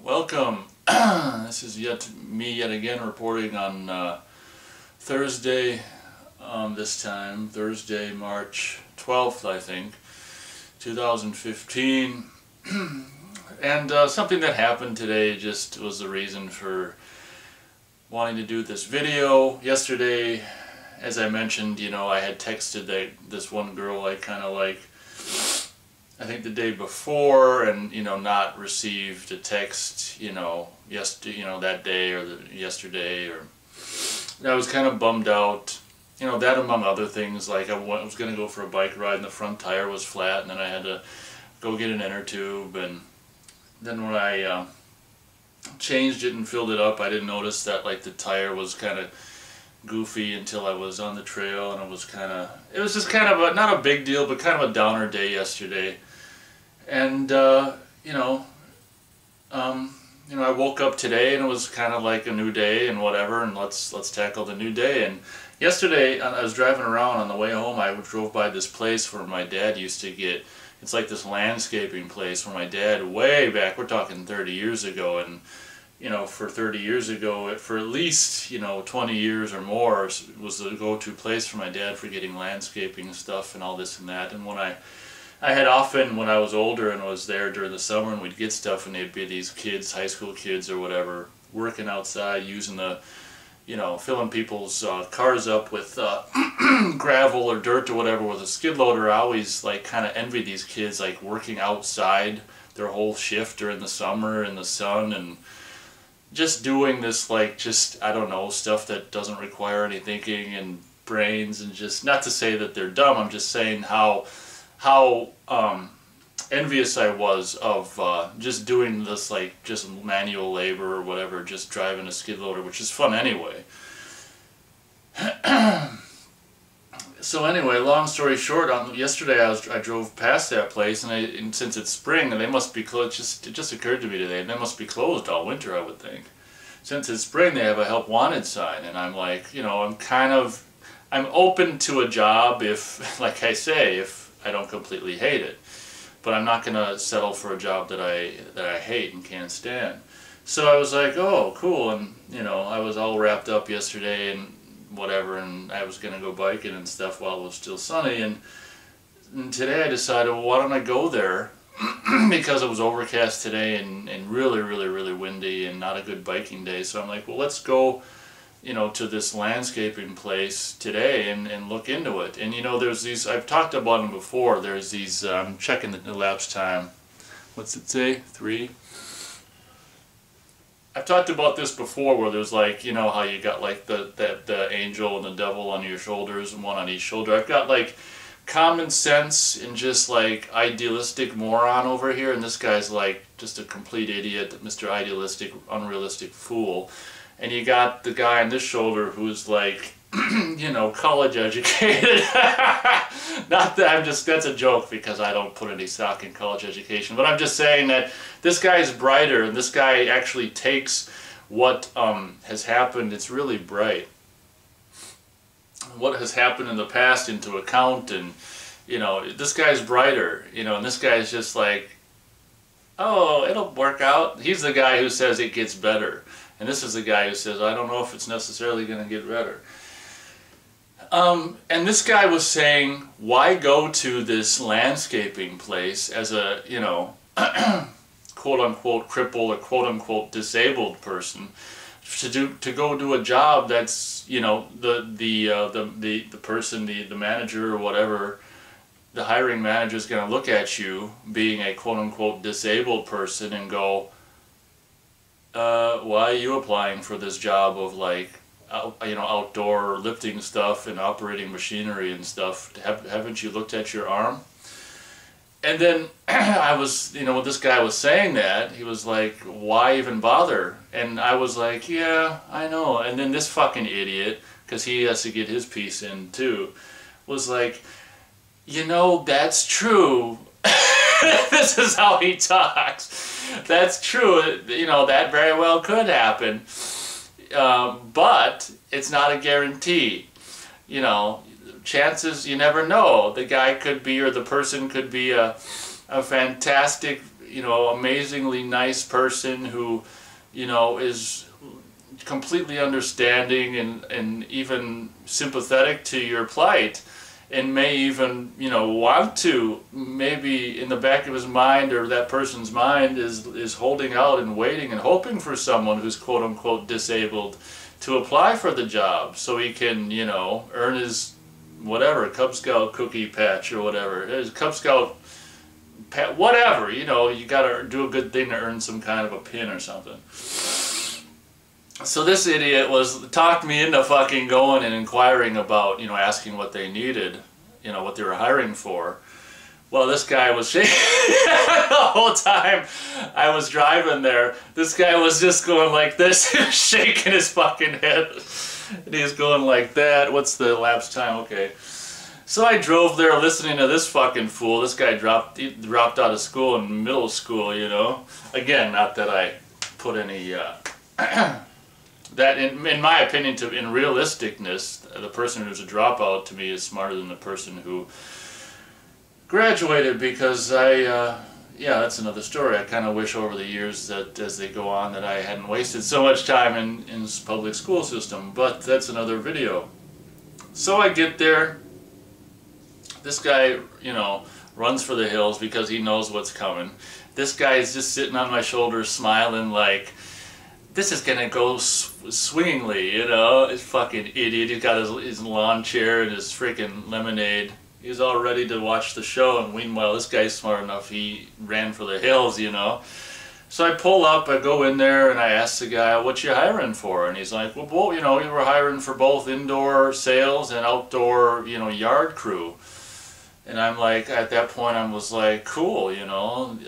Welcome. This is me yet again reporting on Thursday, this time, Thursday, March 12th, I think, 2015. And something that happened today just was the reason for wanting to do this video. Yesterday, as I mentioned, I had texted this one girl I kind of like, I think the day before, and not received a text, that day or yesterday, or I was kind of bummed out. That among other things, like I was going to go for a bike ride and the front tire was flat, and then I had to go get an inner tube, and then when I changed it and filled it up, I didn't notice that like the tire was kind of goofy until I was on the trail, and it was just kind of not a big deal, but kind of a downer day yesterday. And I woke up today and it was kind of like a new day and whatever, and let's tackle the new day. And yesterday I was driving around on the way home. I drove by this place where my dad used to get, it's like this landscaping place where my dad, way back, we're talking 30 years ago, and for 30 years ago, for at least 20 years or more, was the go-to place for my dad for getting landscaping stuff and all this and that. And when I had often, when I was older and was there during the summer, and we'd get stuff, and they'd be these kids, high school kids or whatever, working outside using the, filling people's cars up with gravel or dirt or whatever with a skid loader. I always like kind of envied these kids, like working outside their whole shift during the summer in the sun, and just doing this, like, just, I don't know, stuff that doesn't require any thinking and brains, and just, not to say that they're dumb, I'm just saying how envious I was of just doing this, like, just manual labor or whatever, just driving a skid loader, which is fun anyway. So anyway, long story short, yesterday I drove past that place, and since it's spring, and they must be closed. It just occurred to me today, they must be closed all winter, I would think. Since it's spring, they have a help wanted sign, and I'm like, I'm open to a job if, like I say, if I don't completely hate it, but I'm not gonna settle for a job that I hate and can't stand. So I was like, oh, cool, and I was all wrapped up yesterday and whatever, and I was gonna go biking and stuff while it was still sunny, and today I decided, well, why don't I go there? Because it was overcast today and really, really, really windy and not a good biking day. So I'm like, well, let's go to this landscaping place today and look into it. And there's these, I've talked about them before, there's these, I'm checking the elapsed time, what's it say, 3? I've talked about this before, where there's like, how you got like the angel and the devil on your shoulders, and one on each shoulder. I've got like common sense and just like idealistic moron over here, and this guy's like just a complete idiot, Mr. Idealistic, unrealistic fool. And you got the guy on this shoulder who's like, college educated. Not that that's a joke, because I don't put any stock in college education, but I'm just saying that this guy's brighter, and this guy actually takes what has happened, it's really bright, what has happened in the past into account, and this guy's brighter, and this guy's just like, oh, it'll work out. He's the guy who says it gets better. And this is the guy who says, I don't know if it's necessarily going to get better. And this guy was saying, why go to this landscaping place as a, quote-unquote crippled or quote-unquote disabled person to go do a job that's, the person, the manager or whatever, the hiring manager is going to look at you being a quote-unquote disabled person and go, why are you applying for this job of like, outdoor lifting stuff and operating machinery and stuff? Haven't you looked at your arm? And then I was, when this guy was saying that, he was like, why even bother? And I was like, yeah, I know. And then this fucking idiot, because he has to get his piece in too, was like, that's true. This is how he talks. That's true, that very well could happen, but it's not a guarantee. Chances, you never know. The guy could be, or the person could be a fantastic you know, amazingly nice person who, you know, is completely understanding and even sympathetic to your plight, and may even, you know, want to, maybe in the back of his mind or that person's mind is holding out and waiting and hoping for someone who's quote unquote disabled to apply for the job so he can, you know, earn his whatever Cub Scout cookie patch or whatever, his Cub Scout whatever, you know, you gotta do a good thing to earn some kind of a pin or something. So this idiot talked me into fucking going and inquiring about, you know, asking what they needed, you know, what they were hiring for. Well, this guy was shaking the whole time I was driving there. This guy was just going like this, shaking his fucking head. And he was going like that. What's the elapsed time? Okay. So I drove there listening to this fucking fool. This guy dropped out of school in middle school, you know. Again, not that I put any... that in my opinion, in realisticness, the person who's a dropout to me is smarter than the person who graduated, because yeah, that's another story. I kind of wish over the years that as they go on that I hadn't wasted so much time in this public school system, but that's another video. So I get there, this guy, you know, runs for the hills because he knows what's coming. This guy is just sitting on my shoulder smiling like, this is gonna go swingingly, you know. This fucking idiot. He's got his lawn chair and his freaking lemonade. He's all ready to watch the show, and meanwhile, this guy's smart enough. He ran for the hills, you know. So I pull up, I go in there, and I ask the guy, "What you hiring for?" And he's like, "Well, you know, we were hiring for both indoor sales and outdoor, you know, yard crew." And I'm like, at that point, I was like, "Cool, you know,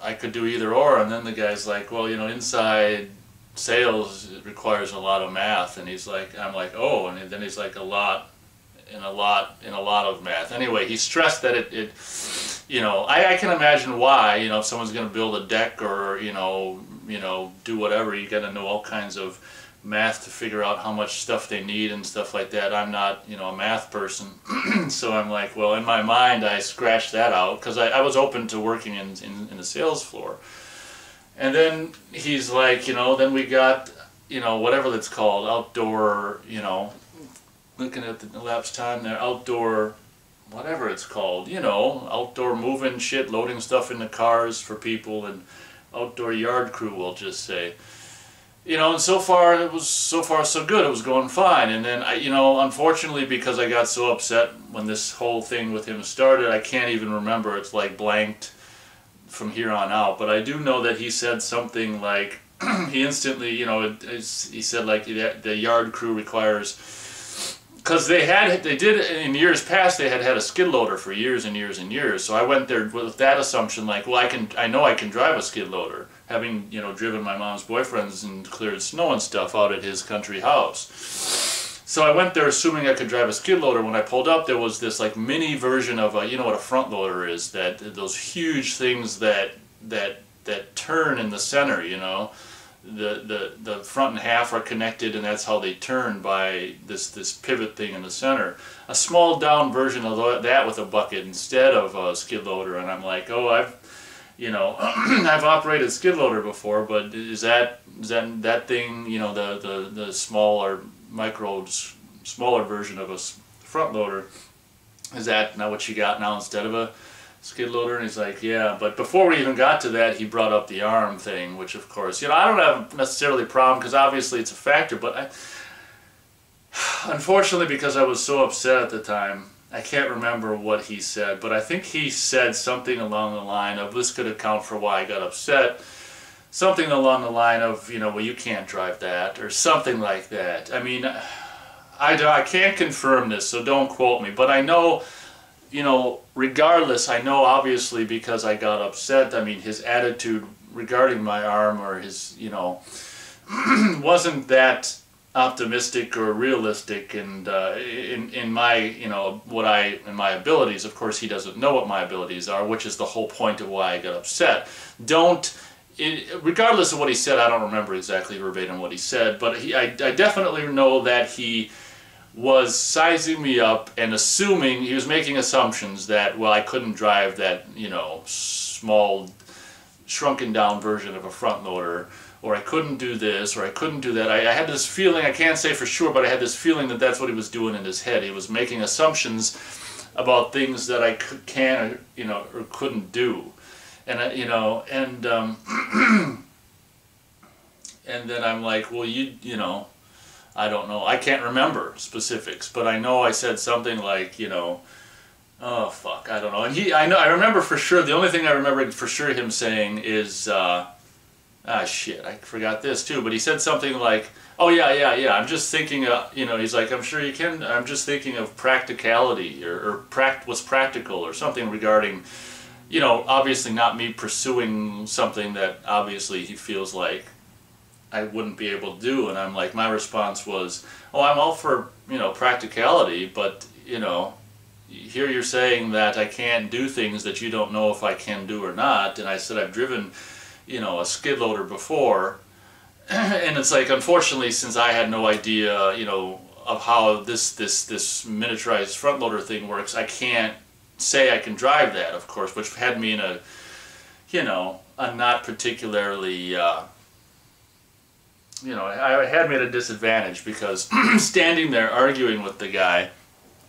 I could do either or." And then the guy's like, "Well, you know, inside sales requires a lot of math," and he's like, I'm like, "Oh," and then he's like, a lot of math. Anyway, he stressed that it you know, I can imagine why, you know, if someone's going to build a deck or, you know, do whatever, you got to know all kinds of math to figure out how much stuff they need and stuff like that. I'm not, you know, a math person. So I'm like, well, in my mind, I scratched that out because I was open to working in the sales floor. And then he's like, you know, then we got, you know, whatever that's called, outdoor, you know, looking at the elapsed time there, outdoor, whatever it's called, you know, outdoor moving shit, loading stuff in the cars for people, and outdoor yard crew, we'll just say. You know, and so far so good. It was going fine. And then, you know, unfortunately, because I got so upset when this whole thing with him started, I can't even remember. It's like blanked from here on out, but I do know that he said something like, he instantly, you know, he said like the yard crew requires, because they did in years past, they had a skid loader for years and years and years. So I went there with that assumption, like, well, I know I can drive a skid loader, having, you know, driven my mom's boyfriends and cleared snow and stuff out at his country house. So I went there assuming I could drive a skid loader. When I pulled up, there was this like mini version of a, you know what a front loader is, that those huge things that turn in the center, you know. The front and half are connected, and that's how they turn, by this pivot thing in the center. A small down version of that with a bucket instead of a skid loader. And I'm like, oh, I've operated skid loader before, but is that thing, you know, the smaller smaller version of a front loader, is that not what you got now instead of a skid loader? And he's like, yeah. But before we even got to that, he brought up the arm thing, which of course, you know, I don't have necessarily a problem, because obviously it's a factor, but unfortunately, because I was so upset at the time, I can't remember what he said, but I think he said something along the line of, this could account for why I got upset. Something along the line of, you know, well, you can't drive that, or something like that. I mean, I can't confirm this, so don't quote me, but I know, you know, regardless, I know obviously because I got upset, I mean, his attitude regarding my arm, or his, you know, wasn't that optimistic or realistic, and in my, you know, in my abilities. Of course, he doesn't know what my abilities are, which is the whole point of why I got upset. Regardless of what he said, I don't remember exactly verbatim what he said, but I definitely know that he was sizing me up and assuming, he was making assumptions that, well, I couldn't drive that, you know, small shrunken down version of a front loader, or I couldn't do this, or I couldn't do that. I had this feeling, I can't say for sure, but I had this feeling that that's what he was doing in his head. He was making assumptions about things that I can, or couldn't do. And, and then I'm like, well, I don't know. I can't remember specifics, but I know I said something like, oh fuck, I don't know. And I remember for sure, the only thing I remember for sure him saying is, shit, I forgot this too, but he said something like, oh yeah, I'm just thinking, he's like, I'm sure you can, I'm just thinking of practicality, or what's practical, or something regarding, obviously not me pursuing something that obviously he feels like I wouldn't be able to do. And I'm like, my response was, oh, I'm all for, practicality, but, here you're saying that I can't do things that you don't know if I can do or not. And I said, I've driven, a skid loader before, and it's like, unfortunately, since I had no idea, of how this miniaturized front loader thing works, I can't say I can drive that, of course, which had me in a not particularly, I had me at a disadvantage, because standing there arguing with the guy,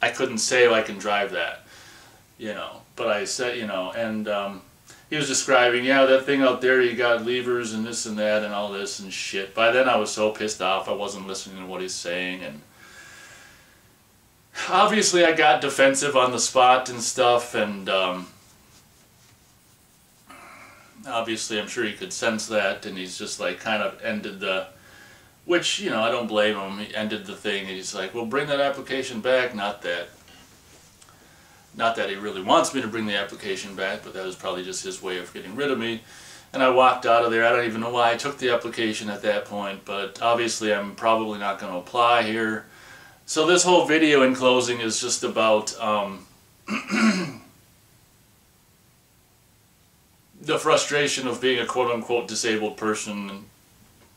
I couldn't say, oh, I can drive that, but I said, and he was describing, that thing out there, you got levers and this and that and all this and shit. By then I was so pissed off, I wasn't listening to what he's saying, and obviously I got defensive on the spot and stuff, and obviously I'm sure he could sense that, and he's just like kind of ended the, which, I don't blame him. He ended the thing, and he's like, well, bring that application back. Not that he really wants me to bring the application back, but that was probably just his way of getting rid of me. And I walked out of there. I don't even know why I took the application at that point, but obviously I'm probably not going to apply here. So this whole video in closing is just about the frustration of being a quote-unquote disabled person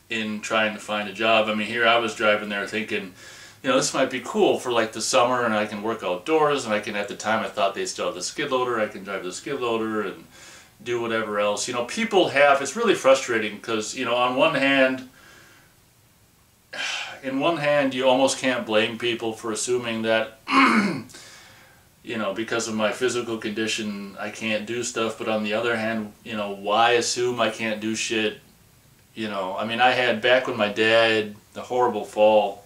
in trying to find a job. I mean, here I was driving there thinking, this might be cool for like the summer, and I can work outdoors, and I can, at the time I thought they still have the skid loader, I can drive the skid loader and do whatever else. People have, it's really frustrating, because, on one hand, you almost can't blame people for assuming that, because of my physical condition, I can't do stuff, but on the other hand, why assume I can't do shit? I mean, I had, back when my dad, the horrible fall,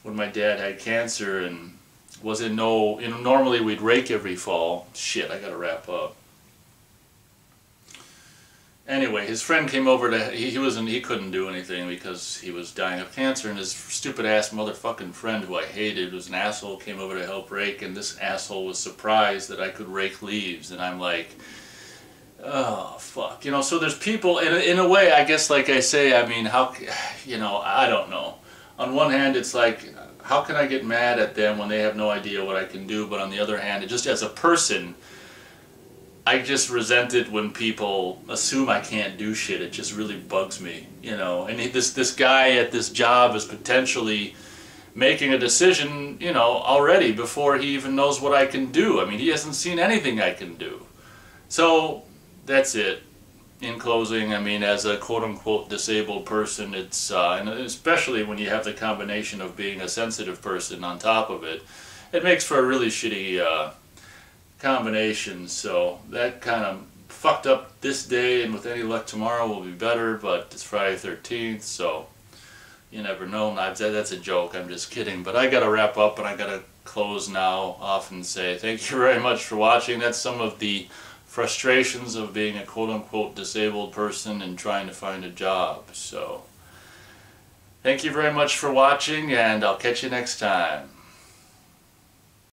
when my dad had cancer and was in normally we'd rake every fall. Shit, I gotta wrap up. Anyway, his friend came over to, he couldn't do anything because he was dying of cancer, and his stupid ass motherfucking friend, who I hated, was an asshole, came over to help rake, and this asshole was surprised that I could rake leaves, and I'm like, oh, fuck. So there's people, in a way, I guess, like I say, I mean, how, I don't know. On one hand, it's like, how can I get mad at them when they have no idea what I can do? But on the other hand, just as a person, I just resent it when people assume I can't do shit. It just really bugs me, And this guy at this job is potentially making a decision, already before he even knows what I can do. I mean, he hasn't seen anything I can do. So that's it. In closing, I mean, as a quote-unquote disabled person, it's, and especially when you have the combination of being a sensitive person on top of it, it makes for a really shitty combination. So that kind of fucked up this day, and with any luck tomorrow will be better, but it's Friday 13th, so you never know. That's a joke, I'm just kidding. But I gotta wrap up, and I gotta close now off and say thank you very much for watching. That's some of the frustrations of being a quote-unquote disabled person and trying to find a job. So thank you very much for watching, and I'll catch you next time.